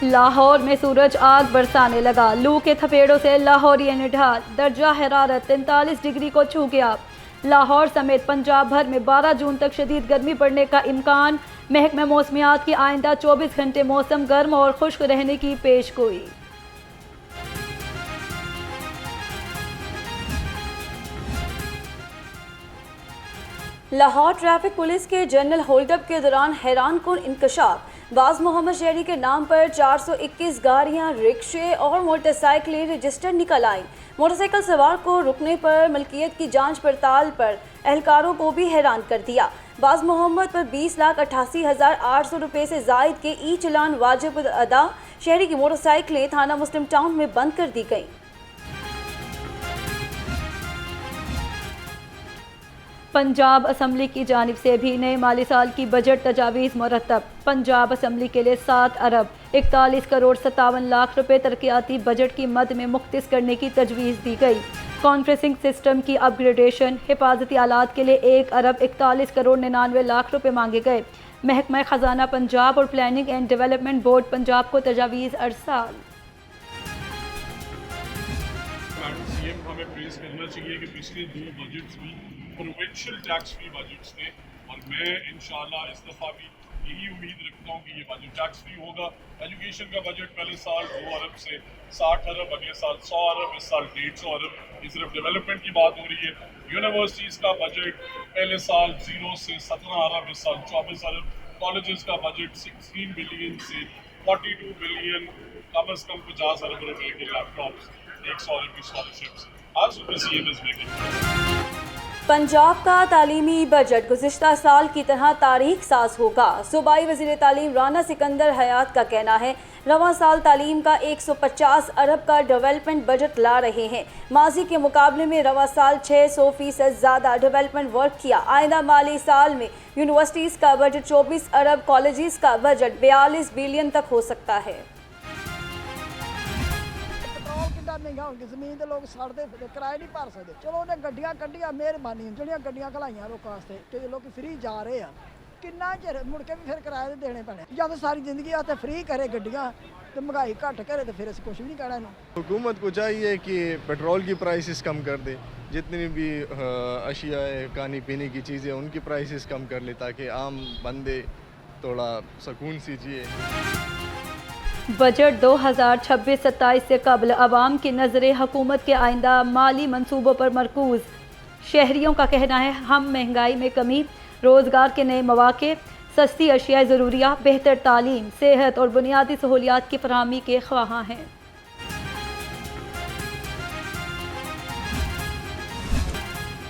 लाहौर में सूरज आग बरसाने लगा। लू के थपेड़ों से लाहौरी निढाल। दर्जा हरारत 43 डिग्री को छू गया। लाहौर समेत पंजाब भर में 12 जून तक शदीद गर्मी पड़ने का इम्कान। महकमा मौसमियात की आइंदा 24 घंटे मौसम गर्म और खुश्क रहने की पेशगोई। लाहौर ट्रैफिक पुलिस के जनरल होल्डअप के दौरान हैरान कुन इंकशाफ। बाज मोहम्मद शहरी के नाम पर 421 गाड़ियां, रिक्शे और मोटरसाइकिलें रजिस्टर निकल आईं। मोटरसाइकिल सवार को रुकने पर मलकियत की जांच पड़ताल पर एहलकारों को भी हैरान कर दिया। बाज मोहम्मद पर 20,88,800 रुपये से जायद के ई चलान वाजिब अदा। शहरी की मोटरसाइकिलें थाना मुस्लिम टाउन में बंद कर दी गईं। पंजाब असम्बली की जानिब से भी नए माली साल की बजट तजावीज़ मुरतब। पंजाब असम्बली के लिए 7 अरब 41 करोड़ 57 लाख रुपए तरक्याती बजट की मद में मुख्तस करने की तजवीज़ दी गई। कॉन्फ्रेंसिंग सिस्टम की अपग्रेडेशन, हिफाजती आलात के लिए 1 अरब 41 करोड़ 99 लाख रुपए मांगे गए। महकमा खजाना पंजाब और planning and development board Punjab को तजावीज़ अरसाल। सीएम हमें प्रेस करना चाहिए कि पिछले 2 बजट्स भी प्रोविंशियल टैक्स फ्री बजट्स थे और मैं इंशाल्लाह इस दफ़ा भी यही उम्मीद रखता हूँ कि ये बजट टैक्स फ्री होगा। एजुकेशन का बजट पहले साल 2 अरब से 60 अरब, अगले साल 100 अरब, इस साल 150 अरब। ये सिर्फ डेवलपमेंट की बात हो रही है। यूनिवर्सिटीज़ का बजट पहले साल 0 से 17 अरब, इस साल 24 अरब। कॉलेजेस का बजट 16 बिलियन से 42 बिलियन, कम अज़ कम 50 अरब रुपए के लैपटॉप्स, 100 अरब की स्कॉलरशिप्स। आज सीएम इज मेकिंग। पंजाब का तालीमी बजट गुज़िश्ता साल की तरह तारीख साज होगा। सूबाई वज़ीर तालीम राना सिकंदर हयात का कहना है, रवां साल तालीम का 150 अरब का डेवलपमेंट बजट ला रहे हैं। माजी के मुकाबले में रवां साल 600% ज़्यादा डेवलपमेंट वर्क किया। आइंदा माली साल में यूनिवर्सिटीज़ का बजट 24 अरब, कॉलेजेस का बजट 42 बिलियन तक हो सकता है। महंगा होगी, जमीन के लोग सड़ते किराए नहीं भर सकते। चलो उन्हें गड्डियां कड्डियां, मेहरबानी जो गड्डियां घलाइया लोगों वास्ते कि लोग फ्री जा रहे हैं। किन्ना चिर मुड़ के भी फिर किराए देने पैने। जब सारी जिंदगी वास्ते फ्री करे गड्डियां तो महंगाई घट करे तो फिर कुछ भी नहीं कहना इन्हों। हुकूमत को चाहिए कि पेट्रोल की प्राइसेस कम कर दे, जितनी भी अशिया खाने पीने की चीज़ें उनकी प्राइसेस कम कर ले ताकि आम बंदे थोड़ा सुकून सी जिए। बजट 2026-27 से कबल अवाम की नज़रें हुकूमत के आइंदा माली मनसूबों पर मरकूज़। शहरियों का कहना है, हम महंगाई में कमी, रोज़गार के नए मौक़े, सस्ती अशिया ज़रूरिया, बेहतर तालीम, सेहत और बुनियादी सहूलियात की फराहमी के ख्वाहां हैं।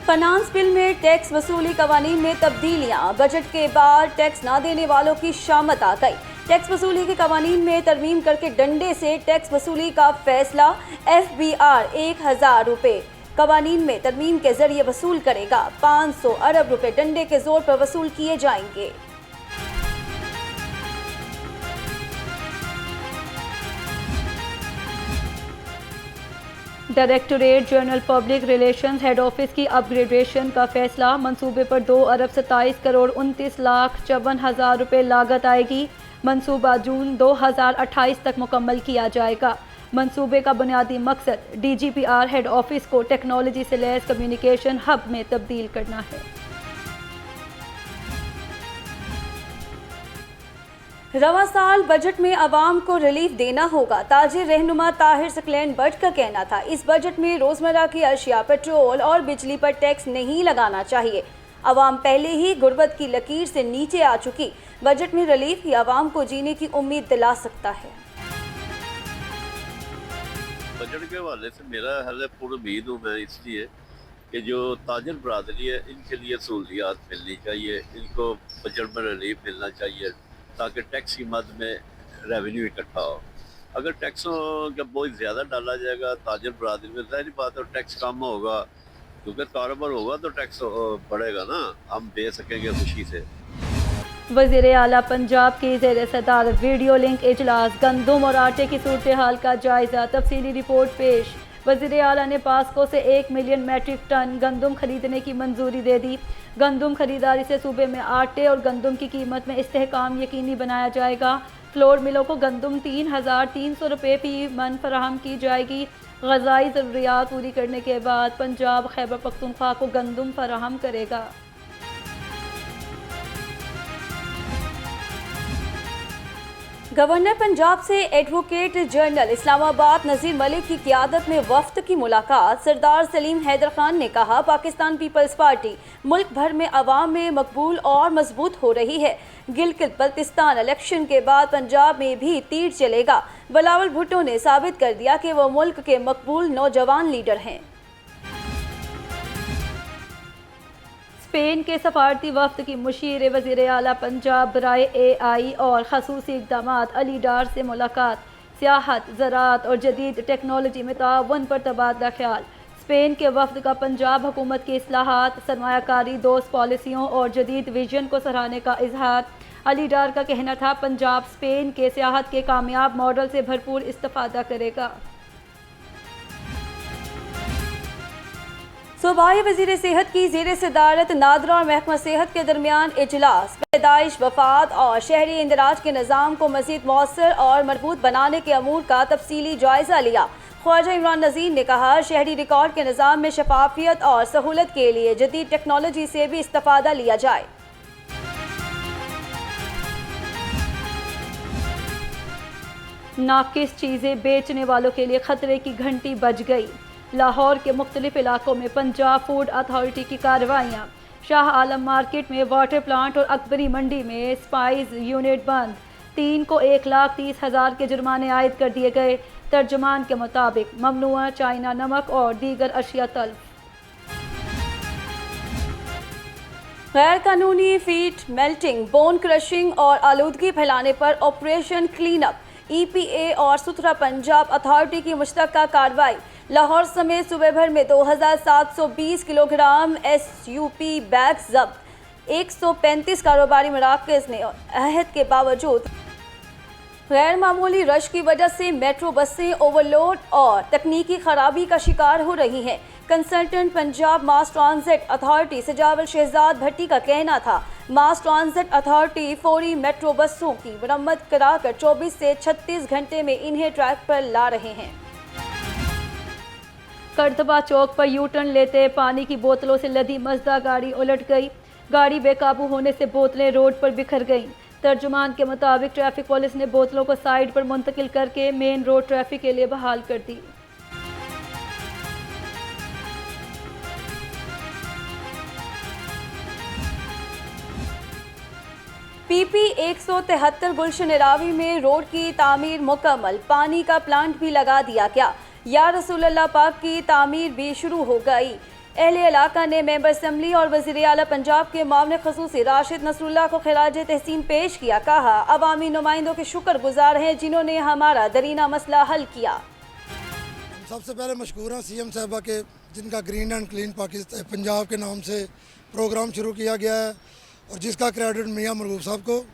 फाइनेंस बिल में टैक्स वसूली कवानीन में तब्दीलियाँ। बजट के बाद टैक्स ना देने वालों की शामत आ गई। टैक्स वसूली के कवानीन में तरमीम करके डंडे से टैक्स वसूली का फैसला। FBR 1000 रुपये कवानीन में तरमीम के जरिए वसूल करेगा। 500 अरब रुपए डंडे के जोर पर वसूल किए जाएंगे। Directorate general public relations head office की अपग्रेडेशन का फैसला। मंसूबे पर 2 अरब 27 करोड़ 29 लाख 54,000 रुपये लागत आएगी। मंसूबा जून 2028 तक मुकम्मल किया जाएगा। मंसूबे का बुनियादी मकसद DGPR हेड ऑफिस को टेक्नोलॉजी से लैस कम्युनिकेशन हब में तब्दील करना है। रवां साल बजट में आवाम को रिलीफ देना होगा, ताजिर रहनुमा ताहिर सकलैन बट का कहना था। इस बजट में रोजमर्रा की अशिया, पेट्रोल और बिजली पर टैक्स नहीं लगाना चाहिए। आवाम पहले ही गुर्बत की लकीर से नीचे आ चुकी। बजट में रिलीफ ही आवाम को जीने की उम्मीद दिला सकता है। बजट के हवाले से मेरा हल पूरी उम्मीद हूँ मैं इसलिए कि जो ताजिर बरादरी है इनके लिए सहूलियात मिलनी चाहिए, इनको बजट में रिलीफ मिलना चाहिए ताकि टैक्स की मद में रेवेन्यू इकट्ठा हो। अगर टैक्सों का बोझ ज़्यादा डाला जाएगा ताजिर बरादरी में, ज़ाहिर बात है टैक्स कम होगा, क्योंकि कारोबार होगा तो टैक्स बढ़ेगा ना, हम दे सकेंगे खुशी से। वज़ीर आला पंजाब की ज़ेर सदारत वीडियो लिंक इजलास। गंदम और आटे की सूरत हाल का जायज़ा, तफसीली रिपोर्ट पेश। वज़ीर आला ने पास्को से 1 मिलियन मैट्रिक टन गंदम खरीदने की मंजूरी दे दी। गंदम खरीदारी से सूबे में आटे और गंदम की कीमत में इस्तेहकाम यकीनी बनाया जाएगा। फ्लोर मिलों को गंदम 3,300 रुपये फी मन फराहम की जाएगी। ग़ज़ाई ज़रूरियात पूरी करने के बाद पंजाब खैबर पख्तूनख्वा को गंदम फराहम करेगा। गवर्नर पंजाब से एडवोकेट जनरल इस्लामाबाद नज़ीर मलिक की क़ियादत में वफ्द की मुलाकात। सरदार सलीम हैदर खान ने कहा, पाकिस्तान पीपल्स पार्टी मुल्क भर में अवाम में मकबूल और मजबूत हो रही है। गिलगित बल्तिस्तान इलेक्शन के बाद पंजाब में भी तीर चलेगा। बिलावल भुट्टो ने साबित कर दिया कि वो मुल्क के मकबूल नौजवान लीडर हैं। स्पेन के सफारती वफ्द की मुशीर वज़ीर आला पंजाब बराए AI और खसूसी इक़दामात अली डार से मुलाकात। सियाहत, ज़राअत और जदीद टेक्नोलॉजी में ताउन पर तबादला ख्याल। स्पेन के वफ्द का पंजाब हुकूमत की इस्लाहात, सरमायाकारी दोस्त पॉलिसियों और जदीद विजन को सराहने का इजहार। अली डार का कहना था, पंजाब स्पेन के सियाहत के कामयाब मॉडल से भरपूर इस्तेफादा करेगा। सूबाई वज़ीर सेहत की ज़ेर सदारत नादरा और महकमा सेहत के दरमियान इजलास। पैदाइश, वफात और शहरी इंदराज के निज़ाम को मज़ीद मौसर और मजबूत बनाने के अमूर का तफसीली जायज़ा लिया। ख्वाजा इमरान नज़ीर ने कहा, शहरी रिकॉर्ड के निज़ाम में शफाफियत और सहूलत के लिए जदीद टेक्नोलॉजी से भी इस्तेफादा लिया जाए। नाकिस चीज़ें बेचने वालों के लिए खतरे की घंटी बज गई। लाहौर के मुख्तलिफ इलाकों में पंजाब फूड अथॉरिटी की कार्रवाइयाँ। शाह आलम मार्केट में वाटर प्लांट और अकबरी मंडी में स्पाइस यूनिट बंद। 3 को 1,30,000 के जुर्माने आयद कर दिए गए। तर्जुमान के मुताबिक ममनुआ चाइना नमक और दीगर अशिया तल्फ। गैर कानूनी फीड मेल्टिंग, बोन क्रशिंग और आलूदगी फैलाने पर ऑपरेशन क्लीन अप। EPA और सुथरा पंजाब अथॉरिटी की मुश्तरका कार्रवाई। लाहौर समेत सूबे भर में 2,720 किलोग्राम SUP बैग जब्त। 135 कारोबारी मराकज़ ने अहद के बावजूद गैर मामूली रश की वजह से मेट्रो बसें ओवरलोड और तकनीकी खराबी का शिकार हो रही हैं। कंसल्टेंट पंजाब मास ट्रांजिट अथॉरिटी सजावल शहजाद भट्टी का कहना था, मास ट्रांजिट अथॉरिटी फौरी मेट्रो बसों की मरम्मत कराकर 24 से 36 घंटे में इन्हें ट्रैक पर ला रहे हैं। करतबा चौक पर यू टर्न लेते पानी की बोतलों से लदी मजदा गाड़ी उलट गई। गाड़ी बेकाबू होने से बोतलें रोड पर बिखर गईं। तर्जुमान के मुताबिक ट्रैफिक पुलिस ने बोतलों को साइड पर मुंतकिल करके मेन रोड ट्रैफिक के लिए बहाल कर दी। PP 173 गुलशन रावी में रोड की तामीर मुकम्मल। पानी का प्लांट भी लगा दिया गया। या रसूलुल्लाह पाक की तामीर भी शुरू हो गई। अहले इलाका ने मेंबर असम्बली और वज़ीर आला पंजाब के मामले खसूसी राशिद नसरुल्लाह को खिराज तहसीन पेश किया। कहा, अवामी नुमाइंदों के शुक्रगुजार हैं जिन्होंने हमारा दरीना मसला हल किया। सबसे पहले मशकूर हैं CM साहबा के, जिनका green and clean Pakistan Punjab के नाम से प्रोग्राम शुरू किया गया है और जिसका क्रेडिट मियाँ मरगूब साहब को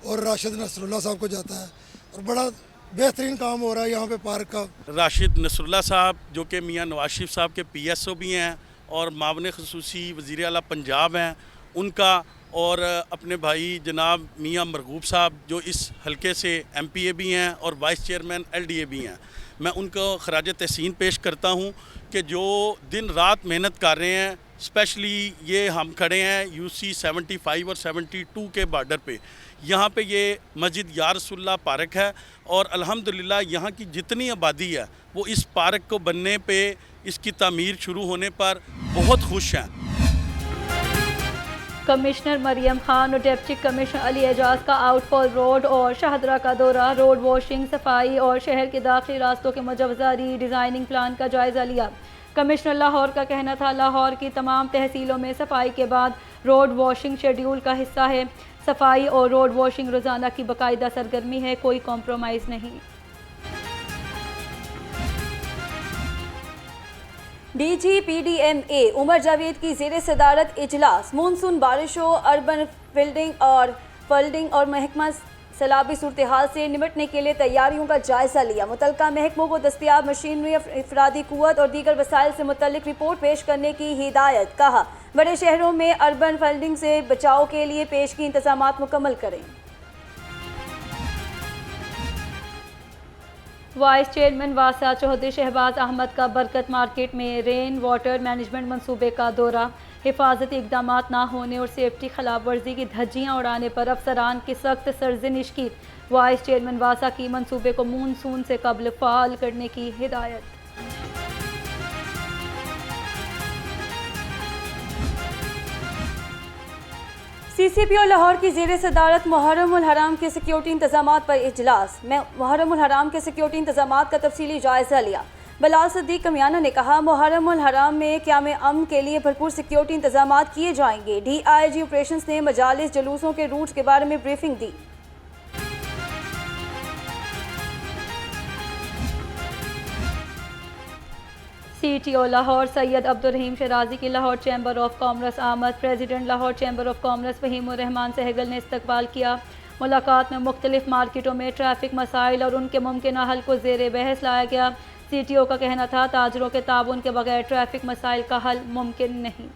और राशिद नसरुल्लाह साहब को जाता है। और बड़ा बेहतरीन काम हो रहा है यहाँ पे पार्क का। राशिद नसरुल्लाह साहब जो कि मियाँ नवाज शरीफ साहब के PSO भी हैं और मावन खसूसी वज़ीर आला पंजाब हैं, उनका और अपने भाई जनाब मियाँ मरगूब साहब जो इस हलके से MPA भी हैं और वाइस चेयरमैन LDA भी हैं, मैं उनको खराज तहसीन पेश करता हूँ कि जो दिन रात मेहनत कर रहे हैं। स्पेशली ये हम खड़े हैं UC 75 और 72 के बॉर्डर पे। यहाँ पे ये मस्जिद या रसूलुल्लाह पार्क है और अल्हम्दुलिल्लाह यहाँ की जितनी आबादी है वो इस पार्क को बनने पे, इसकी तामीर शुरू होने पर बहुत खुश हैं। कमिश्नर मरियम खान और डिप्टी कमिश्नर अली एजाज का आउटफॉल रोड और शाहदरा का दौरा। रोड वॉशिंग, सफाई और शहर के दाखिली रास्तों के मुजवजा रीडिज़ाइनिंग प्लान का जायज़ा लिया। कमिश्नर लाहौर का कहना था, लाहौर की तमाम तहसीलों में सफाई के बाद रोड वॉशिंग शेड्यूल का हिस्सा है। सफाई और रोड वॉशिंग रोज़ाना की बाकायदा सरगर्मी है, कोई कॉम्प्रोमाइज़ नहीं। DG PDMA उमर जावेद की ज़ेर सदारत इजलास। मानसून बारिशों, अर्बन फल्डिंग और महकमा सैलाबी सूरत हाल से निपटने के लिए तैयारियों का जायज़ा लिया। मुतल्लिका महकमों को दस्तियाब मशीनरी, इफरादी कुव्वत और दीगर वसाइल से मुतल्लिक रिपोर्ट पेश करने की हिदायत। कहा, बड़े शहरों में अर्बन फल्डिंग से बचाव के लिए पेशगी इंतजामात मुकम्मल करें। वाइस चेयरमैन वासा चौधरी शहबाज अहमद का बरकत मार्केट में रेन वाटर मैनेजमेंट मंसूबे का दौरा। हिफाजती इकदाम ना होने और सेफ्टी खिलाफ वर्जी की धज्जियाँ उड़ाने पर अफसरान की सख्त सरजनिश की। वाइस चेयरमैन वासा की मंसूबे को मानसून से कबल फ़ाल करने की हिदायत। CCP और लाहौर की ज़ेर सदारत मुहर्रम उल हराम के सिक्योरिटी इंतजामात पर इजलास में मुहर्रम उल हराम के सिक्योरिटी इंतजामात का तफसीली जायज़ा लिया। बिलाल सिद्दीक कमियाना ने कहा, मुहर्रम उल हराम में क़याम अमन के लिए भरपूर सिक्योरिटी इंतजामात किए जाएंगे। DIG ऑपरेशंस ने मजालिस जुलूसों के रूट के बारे में ब्रीफिंग दी। CTO लाहौर सैयद अब्दुर्रहीम शराजी की लाहौर चैम्बर ऑफ कॉमर्स आमद। President Lahore chamber of commerce Fahimur Rehman Sehgal ने इस्तकबाल किया। मुलाकात में मुख्तलिफ मार्केटों में ट्रैफिक मसाइल और उनके मुमकिन हल को ज़ेर बहस लाया गया। CTO का कहना था, ताजरों के ताउन के बगैर ट्रैफिक मसाइल का हल मुमकिन नहीं।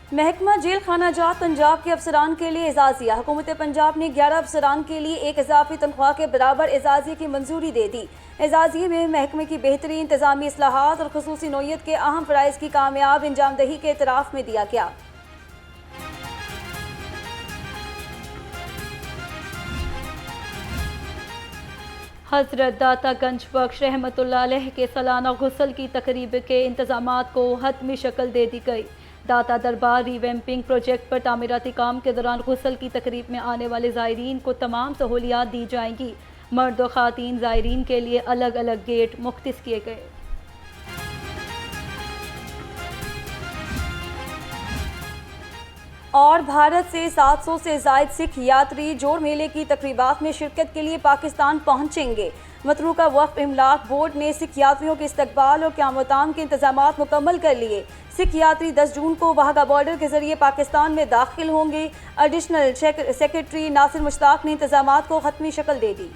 महकमा जेल खाना जात पंजाब के अफसरान के लिए एजाजिया। हुकूमत पंजाब ने 11 अफसरान के लिए एक इजाफी तनख्वाह के बराबर एजाजिए की मंजूरी दे दी। एजाजिए में महकमे की बेहतरीन इंतजामी इस्लाहात और खुसूसी नौयत के अहम फ़राइज़ की कामयाब इंजामदही के एतराफ़ में दिया गया। हज़रत दाता गंज बख्श रहमतुल्लाह अलैह के सालाना गुस्ल की तकरीब के इंतजामात को हतमी शक्ल दे दी गई। दाता दरबार रिवैम्पिंग प्रोजेक्ट पर तामीराती काम के दौरान गुस्ल की तकरीब में आने वाले ज़ायरीन को तमाम सहूलियात दी जाएंगी। मर्द और ख़ातीन ज़ायरीन के लिए अलग अलग गेट मुख्तस किए गए। और भारत से 700 से ज़ायद सिख यात्री जोड़ मेले की तकरीबात में शिरकत के लिए पाकिस्तान पहुँचेंगे। मतरूका वक्फ इमलाक बोर्ड ने सिख यात्रियों के इस्तकबाल और क़याम के इंतजामात मुकम्मल कर लिए। सिख यात्री 10 जून को वाहगा बॉर्डर के जरिए पाकिस्तान में दाखिल होंगे। एडिशनल सेक्रेटरी नासिर मुश्ताक ने इंतजामात को हतमी शक्ल दे दी।